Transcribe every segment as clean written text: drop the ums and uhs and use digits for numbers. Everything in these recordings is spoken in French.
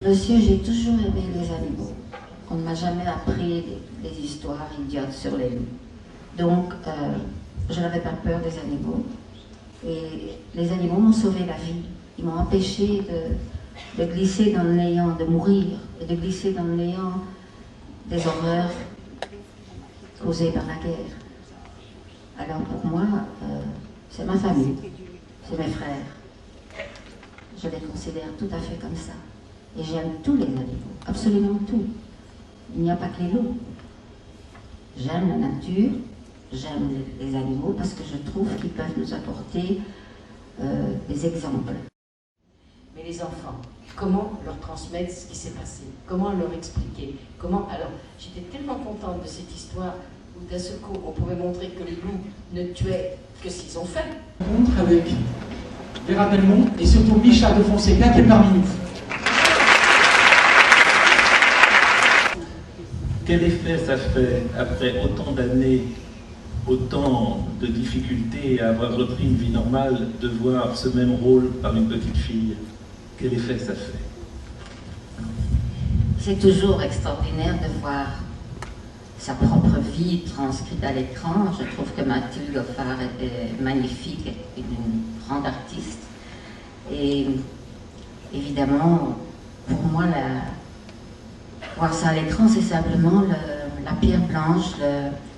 Monsieur, j'ai toujours aimé les animaux. On ne m'a jamais appris des histoires idiotes sur les loups. Donc, je n'avais pas peur des animaux. Et les animaux m'ont sauvé la vie. Ils m'ont empêché de glisser dans le néant, de mourir, et de glisser dans le néant des horreurs causées par la guerre. Alors pour moi, c'est ma famille, c'est mes frères. Je les considère tout à fait comme ça. Et j'aime tous les animaux, absolument tous. Il n'y a pas que les loups. J'aime la nature, j'aime les animaux parce que je trouve qu'ils peuvent nous apporter des exemples. Mais les enfants, comment leur transmettre ce qui s'est passé? Comment leur expliquer? Comment... Alors, j'étais tellement contente de cette histoire où d'un seul coup, on pouvait montrer que les loups ne tuaient que ce qu'ils ont fait. Rencontre avec Vera Belmont et surtout Micha de Fonseca qui est parmi nous. Quel effet ça fait, après autant d'années, autant de difficultés à avoir repris une vie normale, de voir ce même rôle par une petite fille? Quel effet ça fait? C'est toujours extraordinaire de voir sa propre vie transcrite à l'écran. Je trouve que Mathilde Goffard est magnifique, est une grande artiste. Et évidemment, pour moi, voir ça à l'écran, c'est simplement la pierre blanche,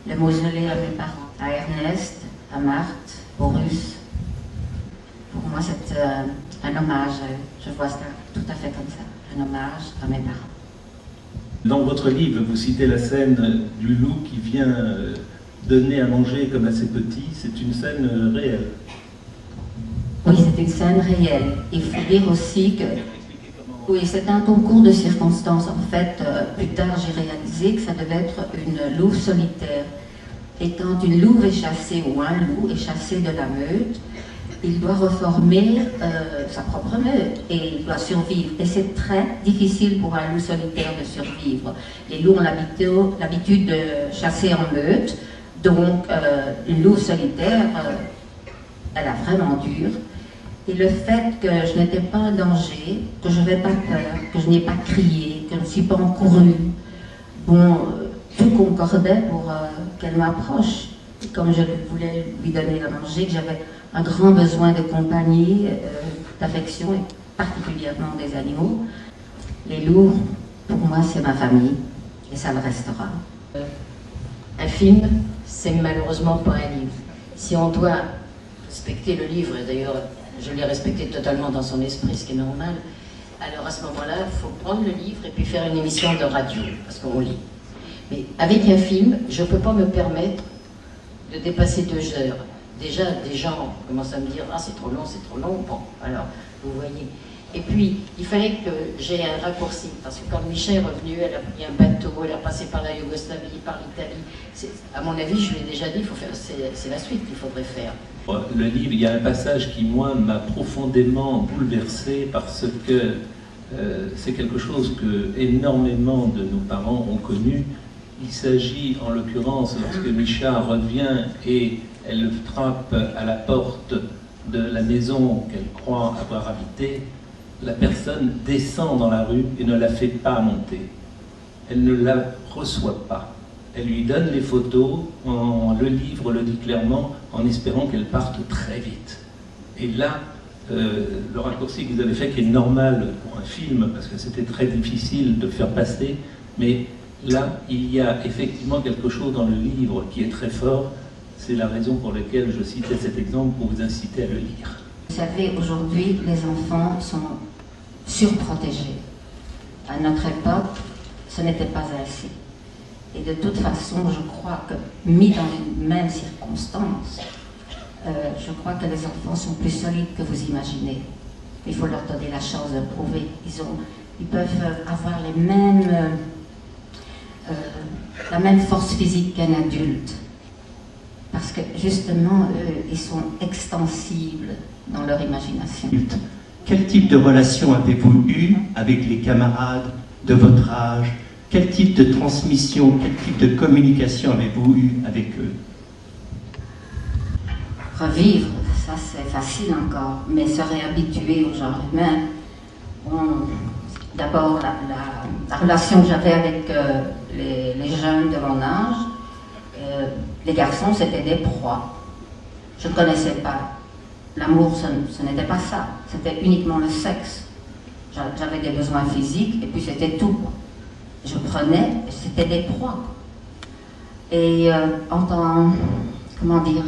le mausolée à mes parents, à Ernest, à Marthe, au Russe. Pour moi, c'est un hommage. Je vois ça tout à fait comme ça, un hommage à mes parents. Dans votre livre, vous citez la scène du loup qui vient donner à manger comme à ses petits. C'est une scène réelle. Oui, c'est une scène réelle. Il faut dire aussi que oui, c'est un concours de circonstances. En fait, plus tard, j'ai réalisé que ça devait être une louve solitaire. Et quand une louve est chassée, ou un loup est chassé de la meute, il doit reformer sa propre meute et il doit survivre. Et c'est très difficile pour un loup solitaire de survivre. Les loups ont l'habitude de chasser en meute, donc une louve solitaire, elle a vraiment dur. Et le fait que je n'étais pas en danger, que je n'avais pas peur, que je n'ai pas crié, que je ne suis pas encourue, bon, tout concordait pour qu'elle m'approche. Et comme je voulais lui donner à manger, que j'avais un grand besoin de compagnie, d'affection, et particulièrement des animaux, les loups, pour moi, c'est ma famille, et ça le restera. Un film, c'est malheureusement pas un livre. Si on doit respecter le livre, et d'ailleurs, je l'ai respecté totalement dans son esprit, ce qui est normal, alors à ce moment-là, il faut prendre le livre et puis faire une émission de radio, parce qu'on lit. Mais avec un film, je ne peux pas me permettre de dépasser 2 heures. Déjà, des gens commencent à me dire « Ah, c'est trop long, c'est trop long ». Bon, alors, vous voyez. Et puis, il fallait que j'ai un raccourci, parce que quand Michel est revenu, elle a pris un bateau, elle a passé par la Yougoslavie, par l'Italie. À mon avis, je lui ai déjà dit, c'est la suite qu'il faudrait faire. Le livre, il y a un passage qui, moi, m'a profondément bouleversé parce que c'est quelque chose que énormément de nos parents ont connu. Il s'agit, en l'occurrence, lorsque Micha revient et elle frappe à la porte de la maison qu'elle croit avoir habitée, la personne descend dans la rue et ne la fait pas monter. Elle ne la reçoit pas. Elle lui donne les photos, le livre le dit clairement, en espérant qu'elle parte très vite. Et là, le raccourci que vous avez fait, qui est normal pour un film, parce que c'était très difficile de faire passer, mais là, il y a effectivement quelque chose dans le livre qui est très fort. C'est la raison pour laquelle je citais cet exemple, pour vous inciter à le lire. Vous savez, aujourd'hui, les enfants sont surprotégés. À notre époque, ce n'était pas ainsi. Et de toute façon, je crois que, mis dans une même circonstance, je crois que les enfants sont plus solides que vous imaginez. Il faut leur donner la chance de prouver. Ils peuvent avoir la même force physique qu'un adulte. Parce que, justement, eux, ils sont extensibles dans leur imagination. Quel type de relation avez-vous eu avec les camarades de votre âge? Quel type de transmission, quel type de communication avez-vous eu avec eux? Revivre, ça c'est facile encore, mais se réhabituer au genre humain, d'abord la relation que j'avais avec les jeunes de mon âge. Les garçons, c'était des proies. Je ne connaissais pas. L'amour, ce n'était pas ça. C'était uniquement le sexe. J'avais des besoins physiques et puis c'était tout. Je prenais, c'était des proies. Et comment dire,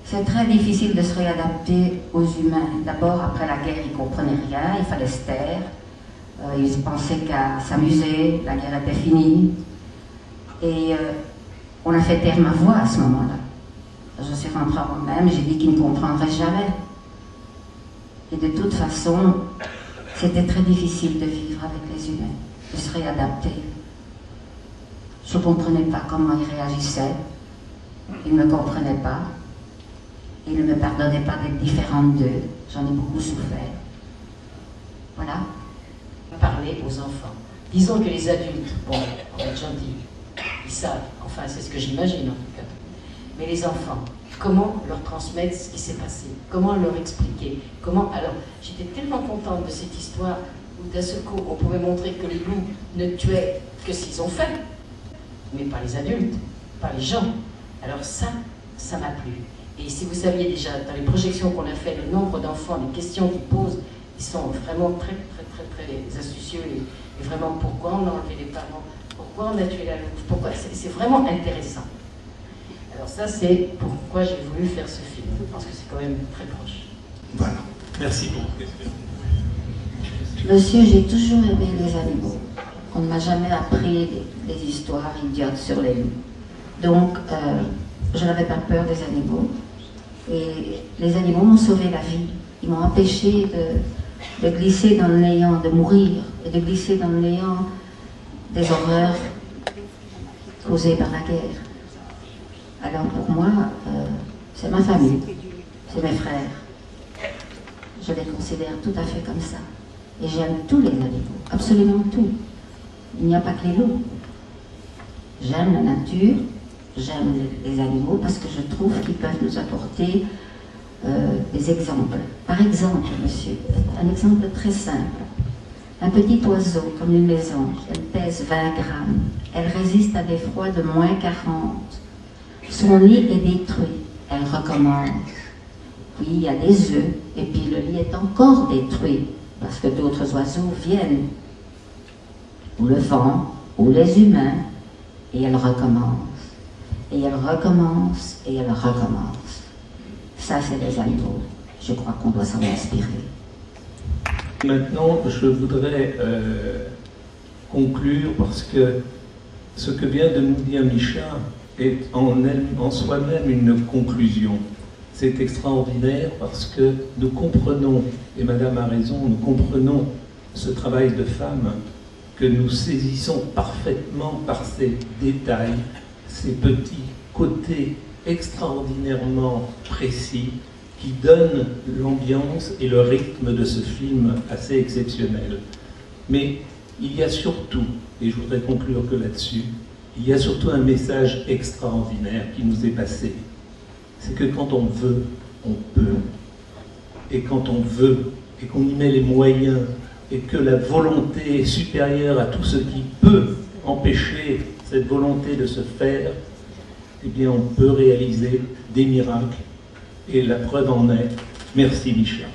c'est très difficile de se réadapter aux humains. D'abord, après la guerre, ils ne comprenaient rien, il fallait se taire. Ils pensaient qu'à s'amuser, la guerre était finie. Et on a fait taire ma voix à ce moment-là. Je suis rentrée à moi-même, j'ai dit qu'ils ne comprendraient jamais. Et de toute façon, c'était très difficile de vivre avec les humains, de se réadapter. Je ne comprenais pas comment ils réagissaient. Ils ne me comprenaient pas. Ils ne me pardonnaient pas d'être différente d'eux. J'en ai beaucoup souffert. Voilà. Parler aux enfants. Disons que les adultes, bon, on va être gentils, ils savent, enfin c'est ce que j'imagine en tout cas. Mais les enfants, comment leur transmettre ce qui s'est passé? Comment leur expliquer? Comment... Alors, j'étais tellement contente de cette histoire où d'un seul coup, on pouvait montrer que les loups ne tuaient que s'ils ont faim, mais pas les adultes, pas les gens. Alors ça m'a plu. Et si vous saviez déjà, dans les projections qu'on a fait, le nombre d'enfants, les questions qu'ils posent, ils sont vraiment très astucieux. Et vraiment, pourquoi on a enlevé les parents? Pourquoi on a tué la louve? Pourquoi? C'est vraiment intéressant. Alors ça, c'est pourquoi j'ai voulu faire ce film. Parce que c'est quand même très proche. Voilà. Merci beaucoup. Monsieur, j'ai toujours aimé les animaux. On ne m'a jamais appris des histoires idiotes sur les loups. Donc, je n'avais pas peur des animaux. Et les animaux m'ont sauvé la vie. Ils m'ont empêché de glisser dans le néant, de mourir, et de glisser dans le néant des horreurs causées par la guerre. Alors pour moi, c'est ma famille, c'est mes frères. Je les considère tout à fait comme ça. Et j'aime tous les animaux, absolument tout. Il n'y a pas que les loups. J'aime la nature, j'aime les animaux parce que je trouve qu'ils peuvent nous apporter des exemples. Par exemple, monsieur, un exemple très simple. Un petit oiseau, comme une mésange, elle pèse 20 grammes. Elle résiste à des froids de moins 40. Son nid est détruit. Elle recommence. Puis il y a des œufs, et puis le nid est encore détruit, parce que d'autres oiseaux viennent. Ou le vent, ou les humains, et elle recommence. Et elle recommence, et elle recommence. Ça, c'est les animaux. Je crois qu'on doit s'en inspirer. Maintenant, je voudrais conclure parce que ce que vient de nous dire Micha est en soi-même une conclusion. C'est extraordinaire parce que nous comprenons, et Madame a raison, nous comprenons ce travail de femme que nous saisissons parfaitement par ces détails, ces petits côtés extraordinairement précis qui donnent l'ambiance et le rythme de ce film assez exceptionnel. Mais il y a surtout, et je voudrais conclure que là-dessus, il y a surtout un message extraordinaire qui nous est passé. C'est que quand on veut, on peut. Et quand on veut, et qu'on y met les moyens, et que la volonté est supérieure à tout ce qui peut empêcher cette volonté de se faire, eh bien on peut réaliser des miracles. Et la preuve en est. Merci Micha.